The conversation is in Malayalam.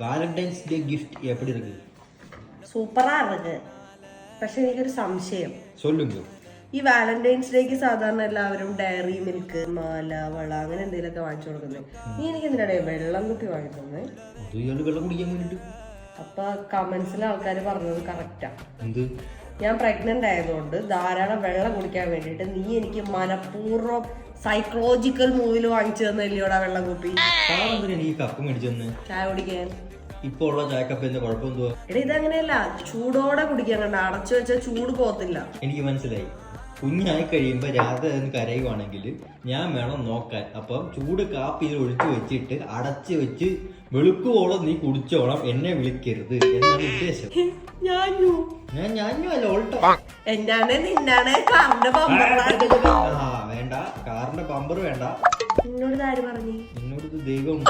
വാലന്റൈൻസ് ഡേ ഗിഫ്റ്റ് எப்படி இருக்கு? സൂപ്പറാ ഇருக்கு. പക്ഷെ എനിക്കൊരു സംശയം. சொல்லுங்க. ഈ വാലന്റൈൻസ് ഡേക്ക് സാധാരണ എല്ലാവരും ഡയറി മിൽക്ക്, മാല, വള അങ്ങനെ എന്തെങ്കിലുമൊക്കെ വാങ്ങിച്ചു കൊടുക്കുന്നത്. നീ എനിക്ക് എന്തിനാണ് വെള്ളം കുപ്പി വാങ്ങിക്കുന്നത്? അത് ഇയാള് വെള്ളം കുടിക്കാൻ വേണ്ടിട്ട്. അപ്പൊ കമന്റ്സിലെ ആൾക്കാർ പറഞ്ഞത് കറക്റ്റാ. എന്ത്? ഞാൻ പ്രഗ്നന്റ് ആയതുകൊണ്ട് ധാരാളം വെള്ളം കുടിക്കാൻ വേണ്ടിട്ട് നീ എനിക്ക് മനഃപൂർവ്വം സൈക്കോളജിക്കൽ മൂവിൽ വാങ്ങിച്ചു തന്നില്ലയോടാ വെള്ളം കുപ്പി. ഈ കപ്പ് മേടിച്ചെന്ന് ചായ കുടിക്കാൻ. ഇപ്പൊ ഉള്ള ചായക്കപ്പിന്റെ കുഴപ്പം എന്തുവാ? എടാ ഇതങ്ങനെയല്ല, ചൂടോടെ കുടിക്കാൻ കണ്ട, അടച്ചു വെച്ചാൽ ചൂട് പോകത്തില്ല. എനിക്ക് മനസ്സിലായി. കുഞ്ഞായി കഴിയുമ്പോ രാധ കരയുവാണെങ്കിൽ ഞാൻ വേണം നോക്കാൻ. അപ്പം ചൂട് കാപ്പി ഇതിൽ ഒഴിച്ചു വെച്ചിട്ട് അടച്ച് വെച്ച് വെളുക്കുവോളം നീ കുടിച്ചോളം എന്നെ വിളിക്കരുത് എന്നാണ് ഉദ്ദേശം. ഞാനും അല്ല ഓൾട്ടോ. എന്നാണ് നിന്നാണ് കാറിന്റെ പമ്പർ. വേണ്ട, കാറിന്റെ പമ്പർ വേണ്ട. നിന്നോട് ആര് പറഞ്ഞു? എന്നോട് ഇത് ദൈവം